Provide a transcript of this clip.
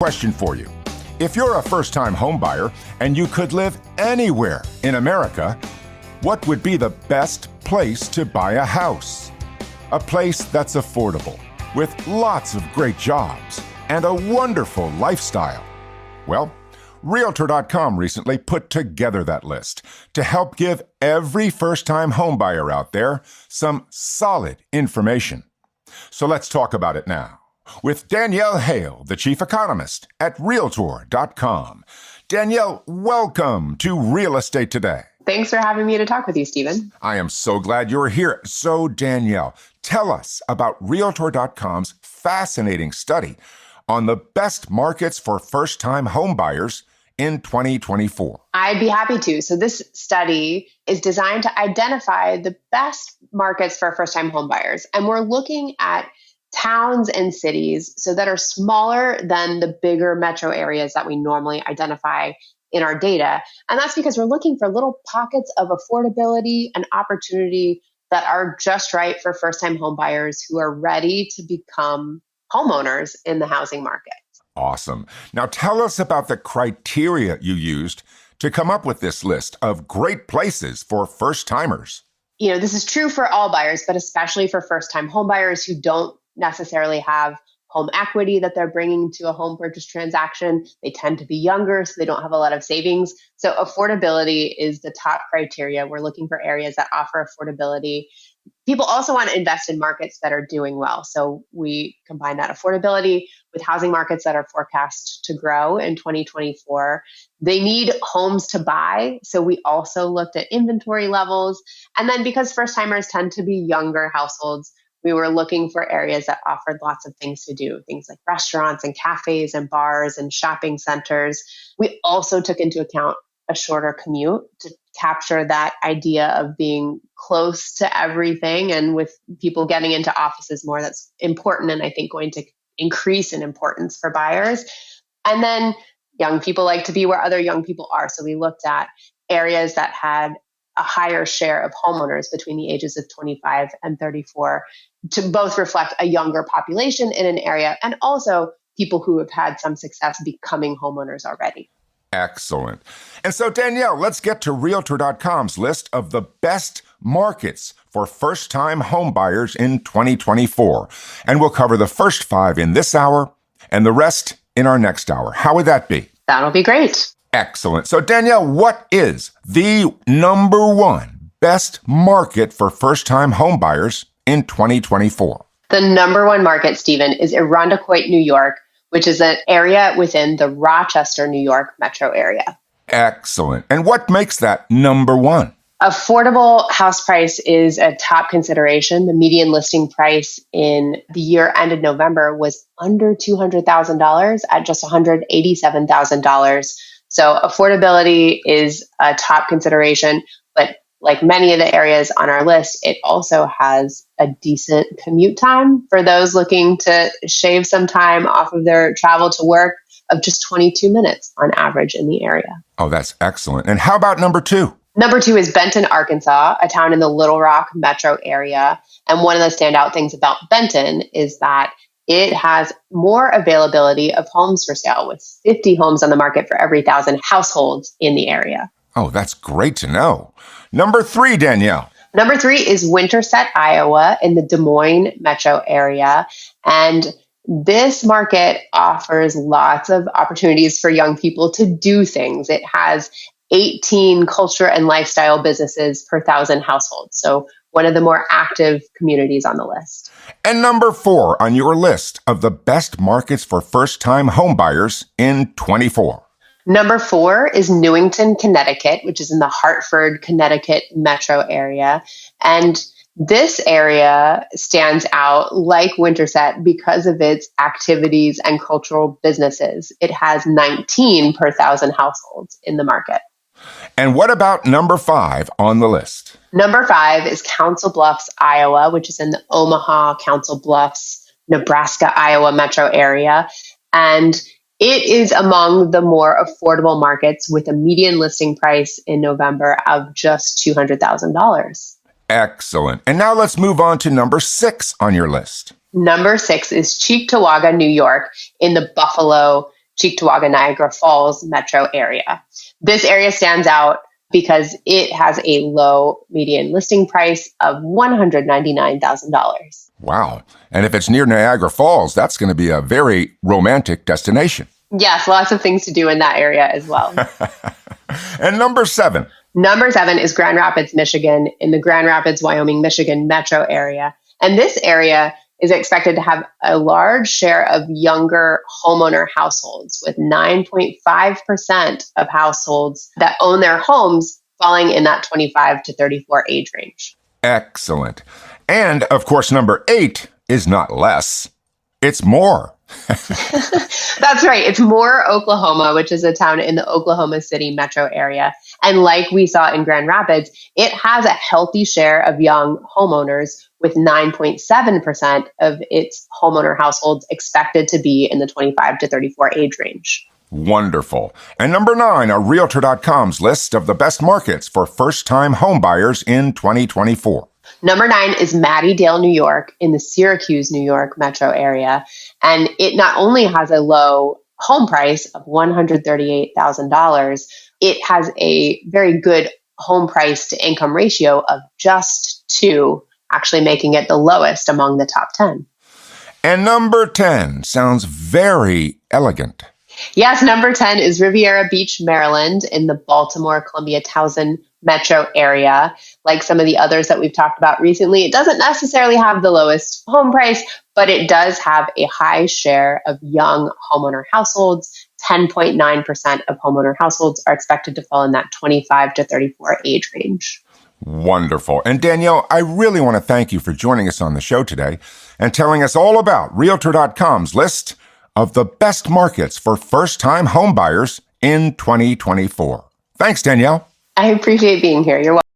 Question for you. If you're a first-time homebuyer and you could live anywhere in America, what would be the best place to buy a house? A place that's affordable, with lots of great jobs and a wonderful lifestyle. Well, Realtor.com recently put together that list to help give every first-time homebuyer out there some solid information. So let's talk about it now with Danielle Hale, the chief economist at Realtor.com. Danielle, welcome to Real Estate Today. Thanks for having me to talk with you, Stephen. I am so glad you're here. So, Danielle, tell us about Realtor.com's fascinating study on the best markets for first-time homebuyers in 2024. I'd be happy to. So this study is designed to identify the best markets for first-time homebuyers. And we're looking at towns and cities so that are smaller than the bigger metro areas that we normally identify in our data. And that's because we're looking for little pockets of affordability and opportunity that are just right for first-time homebuyers who are ready to become homeowners in the housing market. Awesome. Now tell us about the criteria you used to come up with this list of great places for first-timers. You know, this is true for all buyers, but especially for first-time homebuyers who don't necessarily have home equity that they're bringing to a home purchase transaction. They tend to be younger, so they don't have a lot of savings. So affordability is the top criteria. We're looking for areas that offer affordability. People also want to invest in markets that are doing well. So we combine that affordability with housing markets that are forecast to grow in 2024. They need homes to buy. So we also looked at inventory levels. And then because first timers tend to be younger households, we were looking for areas that offered lots of things to do, things like restaurants and cafes and bars and shopping centers. We also took into account a shorter commute to capture that idea of being close to everything. And with people getting into offices more, that's important and I think going to increase in importance for buyers. And then young people like to be where other young people are. So we looked at areas that had a higher share of homeowners between the ages of 25 and 34 to both reflect a younger population in an area and also people who have had some success becoming homeowners already. Excellent. And so, Danielle, let's get to Realtor.com's list of the best markets for first-time homebuyers in 2024. And we'll cover the first 5 in this hour and the rest in our next hour. How would that be? That'll be great. Excellent. So, Danielle, what is the number one best market for first-time homebuyers in 2024? The number one market, Stephen, is Irondequoit, New York, which is an area within the Rochester, New York metro area. Excellent. And what makes that number one? Affordable house price is a top consideration. The median listing price in the year ended November was under $200,000 at just $187,000. So affordability is a top consideration, but like many of the areas on our list, it also has a decent commute time for those looking to shave some time off of their travel to work of just 22 minutes on average in the area. Oh, that's excellent. And how about number 2? Number 2 is Benton, Arkansas, a town in the Little Rock metro area. And one of the standout things about Benton is that it has more availability of homes for sale with 50 homes on the market for every 1,000 households in the area. Oh, that's great to know. Number 3, Danielle. Number 3 is Winterset, Iowa, in the Des Moines metro area. And this market offers lots of opportunities for young people to do things. It has 18 culture and lifestyle businesses per 1,000 households. So one of the more active communities on the list. And number 4 on your list of the best markets for first-time homebuyers in 24. Number 4 is Newington, Connecticut, which is in the Hartford, Connecticut metro area. And this area stands out like Winterset because of its activities and cultural businesses. It has 19 per 1,000 households in the market. And what about number 5 on the list? Number 5 is Council Bluffs, Iowa, which is in the Omaha, Council Bluffs, Nebraska, Iowa metro area. And it is among the more affordable markets with a median listing price in November of just $200,000. Excellent. And now let's move on to number 6 on your list. Number 6 is Cheektowaga, New York, in the Buffalo, Cheektowaga, Niagara Falls metro area. This area stands out because it has a low median listing price of $199,000. Wow. And if it's near Niagara Falls, that's going to be a very romantic destination. Yes, lots of things to do in that area as well. And number 7. Number 7 is Grand Rapids, Michigan, in the Grand Rapids, Wyoming, Michigan metro area. And this area is expected to have a large share of younger homeowner households, with 9.5% of households that own their homes falling in that 25 to 34 age range. Excellent. And of course, number 8 is not less. It's more. That's right. It's Moore, Oklahoma, which is a town in the Oklahoma City metro area. And like we saw in Grand Rapids, it has a healthy share of young homeowners, with 9.7% of its homeowner households expected to be in the 25 to 34 age range. Wonderful. And number 9 are Realtor.com's list of the best markets for first-time homebuyers in 2024. Number 9 is Mattydale, New York, in the Syracuse, New York metro area. And it not only has a low home price of $138,000, it has a very good home price to income ratio of just 2, actually making it the lowest among the top 10. And number 10 sounds very elegant. Yes, number 10 is Riviera Beach, Maryland, in the Baltimore, Columbia, Towson metro area. Like some of the others that we've talked about recently, it doesn't necessarily have the lowest home price, but it does have a high share of young homeowner households. 10.9% of homeowner households are expected to fall in that 25 to 34 age range. Wonderful. And Danielle, I really want to thank you for joining us on the show today and telling us all about Realtor.com's list of the best markets for first-time homebuyers in 2024. Thanks, Danielle. I appreciate being here. You're welcome.